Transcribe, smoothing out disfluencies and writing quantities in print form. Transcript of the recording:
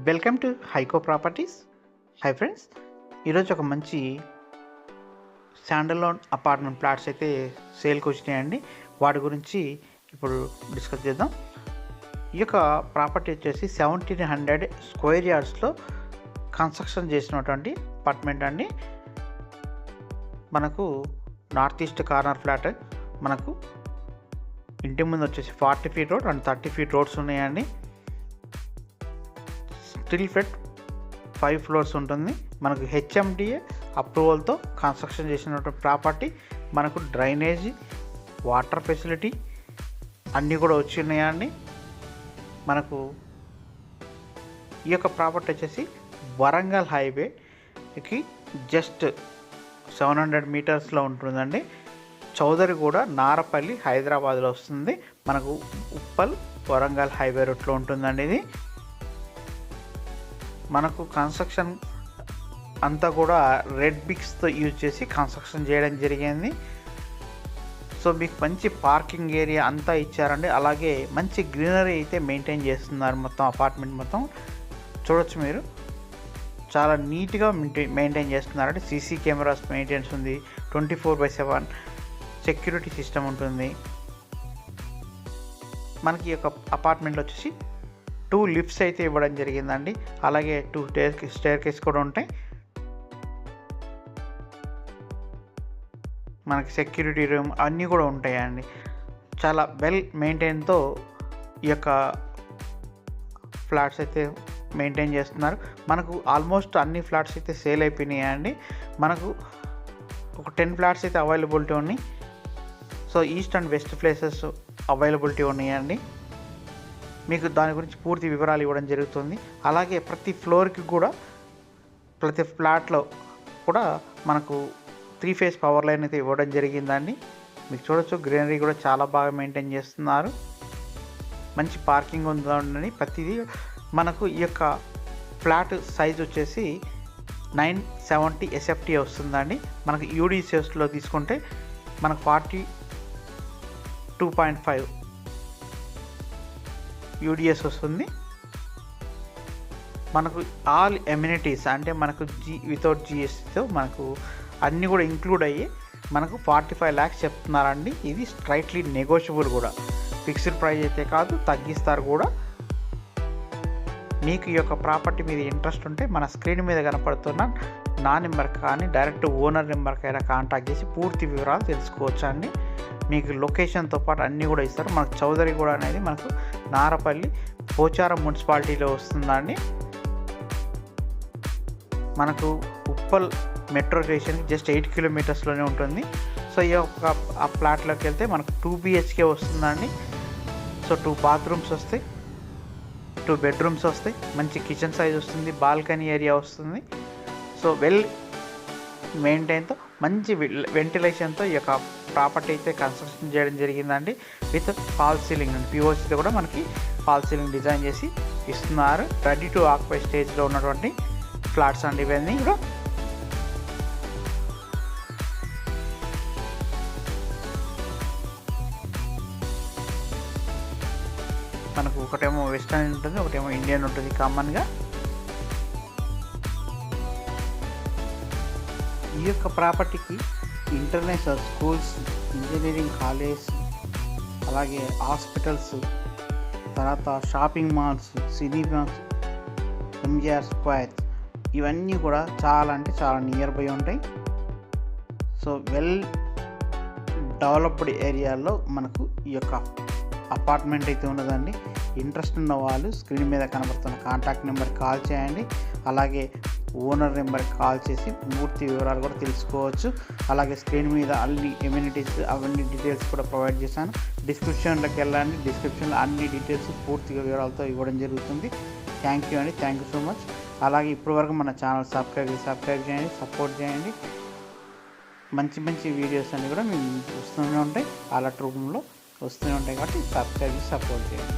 Welcome to హైకో properties. Hi friends, ఈరోజు ఒక మంచి స్టాండర్లోన్ అపార్ట్మెంట్ ప్లాట్స్ అయితే సేల్కి వచ్చినాయండి. వాటి గురించి ఇప్పుడు డిస్కస్ చేద్దాం. ఈ యొక్క ప్రాపర్టీ వచ్చేసి 1700 స్క్వేర్ యార్డ్స్లో కన్స్ట్రక్షన్ చేసినటువంటి అపార్ట్మెంట్ అండి. మనకు నార్త్ ఈస్ట్ కార్నర్ ఫ్లాట్. మనకు ఇంటి ముందు వచ్చేసి 40 feet road and 30 feet roads ఉన్నాయండి. స్టిల్ ఫ్లాట్ 5 ఫ్లోర్స్ ఉంటుంది. మనకు హెచ్ఎండిఏ అప్రూవల్తో కన్స్ట్రక్షన్ చేసినటువంటి ప్రాపర్టీ. మనకు డ్రైనేజ్, వాటర్ ఫెసిలిటీ అన్నీ కూడా వచ్చి ఉన్నాయండి. మనకు ఈ యొక్క ప్రాపర్టీ వచ్చేసి వరంగల్ హైవేకి జస్ట్ 700 మీటర్స్లో ఉంటుందండి. చౌదరిగూడ, నారపల్లి, హైదరాబాద్లో వస్తుంది. మనకు ఉప్పల్ వరంగల్ హైవే రూట్లో ఉంటుందండి. ఇది మనకు కన్స్ట్రక్షన్ అంతా కూడా రెడ్ బిక్స్తో యూజ్ చేసి కన్స్ట్రక్షన్ చేయడం జరిగింది. సో మీకు మంచి పార్కింగ్ ఏరియా అంతా ఇచ్చారండి. అలాగే మంచి గ్రీనరీ అయితే మెయింటైన్ చేస్తున్నారు. మొత్తం అపార్ట్మెంట్ మొత్తం చూడొచ్చు మీరు. చాలా నీట్గా మెయింటైన్ చేస్తున్నారంటే సీసీ కెమెరాస్ మెయింటెనెన్స్ ఉంది. 24/7 సెక్యూరిటీ సిస్టమ్ ఉంటుంది. మనకి ఈ యొక్క అపార్ట్మెంట్లో వచ్చేసి 2 లిఫ్ట్స్ అయితే ఇవ్వడం జరిగిందండి. అలాగే 2 స్టేర్ కేస్ కూడా ఉంటాయి. మనకి సెక్యూరిటీ రూమ్ అన్నీ కూడా ఉంటాయండి. చాలా వెల్ మెయింటైన్తో ఈ యొక్క ఫ్లాట్స్ అయితే మెయింటైన్ చేస్తున్నారు. మనకు ఆల్మోస్ట్ అన్ని ఫ్లాట్స్ అయితే సేల్ అయిపోయినాయండి. మనకు ఒక 10 ఫ్లాట్స్ అయితే అవైలబిలిటీ ఉన్నాయి. So east and west places availability ఉన్నాయండి. మీకు దాని గురించి పూర్తి వివరాలు ఇవ్వడం జరుగుతుంది. అలాగే ప్రతి ఫ్లోర్కి కూడా, ప్రతి ఫ్లాట్లో కూడా మనకు 3 ఫేజ్ పవర్ లైన్ అయితే ఇవ్వడం జరిగిందండి. మీకు చూడొచ్చు, గ్రీనరీ కూడా చాలా బాగా మెయింటైన్ చేస్తున్నారు. మంచి పార్కింగ్ ఉందండి. ప్రతిదీ మనకు ఈ యొక్క ఫ్లాట్ సైజ్ వచ్చేసి 970 SFT వస్తుందండి. మనకు యూడిసిఎస్లో తీసుకుంటే మనకు 42.5 యూడిఎస్ వస్తుంది. మనకు ఆల్ ఎమ్యూనిటీస్ అంటే మనకు వితౌట్ జిఎస్టీతో మనకు అన్నీ కూడా ఇంక్లూడ్ అయ్యి మనకు 45 lakhs చెప్తున్నారండి. ఇది స్ట్రైట్లీ నెగోషియబుల్ కూడా, ఫిక్స్డ్ ప్రైస్ అయితే కాదు, తగ్గిస్తారు కూడా. మీకు ఈ యొక్క ప్రాపర్టీ మీద ఇంట్రెస్ట్ ఉంటే మన స్క్రీన్ మీద కనపడుతున్న నా నెంబర్ కానీ డైరెక్ట్ ఓనర్ నెంబర్కి అయినా కాంటాక్ట్ చేసి పూర్తి వివరాలు తెలుసుకోవచ్చు అండి. మీకు లొకేషన్తో పాటు అన్నీ కూడా ఇస్తారు. మనకు చౌదరిగూడ అనేది మనకు నారపల్లి పోచారం మున్సిపాలిటీలో వస్తుందండి. మనకు ఉప్పల్ మెట్రో స్టేషన్కి జస్ట్ 8 కిలోమీటర్స్లోనే ఉంటుంది. సో ఈ యొక్క ఆ ఫ్లాట్లోకి వెళ్తే మనకు 2 BHK వస్తుందండి. సో 2 బాత్రూమ్స్ వస్తాయి, 2 బెడ్రూమ్స్ వస్తాయి, మంచి కిచెన్ సైజ్ వస్తుంది, బాల్కనీ ఏరియా వస్తుంది. సో వెల్ మెయింటైన్తో మంచి వెంటిలేషన్తో ఈ యొక్క ప్రాపర్టీ అయితే కన్స్ట్రక్షన్ చేయడం జరిగిందండి. విత్ ఫాల్ సీలింగ్ అండి, పిఓసితో కూడా మనకి ఫాల్ సీలింగ్ డిజైన్ చేసి ఇస్తున్నారు. రెడీ టు ఆక్యుపై స్టేజ్లో ఉన్నటువంటి ఫ్లాట్స్ అండి ఇవన్నీ కూడా. మనకు ఒకటేమో వెస్టర్న్ ఉంటుంది, ఒకటేమో ఇండియన్ ఉంటుంది కామన్గా. ఈ యొక్క ప్రాపర్టీకి ఇంటర్నేషనల్ స్కూల్స్, ఇంజనీరింగ్ కాలేజ్, అలాగే హాస్పిటల్స్, తర్వాత shopping malls, cinemas, MGR square, ఇవన్నీ కూడా చాలా అంటే చాలా నియర్ బై ఉంటాయి. సో వెల్ డెవలప్డ్ ఏరియాలో మనకు ఈ యొక్క అపార్ట్మెంట్ అయితే ఉన్నదండి. ఇంట్రెస్ట్ ఉన్న వాళ్ళు స్క్రీన్ మీద కనబడుతున్న కాంటాక్ట్ నెంబర్కి కాల్ చేయండి. అలాగే ఓనర్ నెంబర్కి కాల్ చేసి పూర్తి వివరాలు కూడా తెలుసుకోవచ్చు. అలాగే స్క్రీన్ మీద అన్ని ఎమ్యూనిటీస్ అవన్నీ డీటెయిల్స్ కూడా ప్రొవైడ్ చేశాను. డిస్క్రిప్షన్లోకి వెళ్ళండి. డిస్క్రిప్షన్లో అన్ని డీటెయిల్స్ పూర్తిగా వివరాలతో ఇవ్వడం జరుగుతుంది. థ్యాంక్ యూ అండి, థ్యాంక్ యూ సో మచ్. అలాగే ఇప్పటివరకు మన ఛానల్ సబ్స్క్రైబ్ చేయండి, సపోర్ట్ చేయండి. మంచి మంచి వీడియోస్ అన్నీ కూడా మేము వస్తూనే ఉంటాయి, అలర్ట్ రూపంలో వస్తూనే ఉంటాయి. కాబట్టి సబ్స్క్రైబ్ చేసి సపోర్ట్ చేయండి.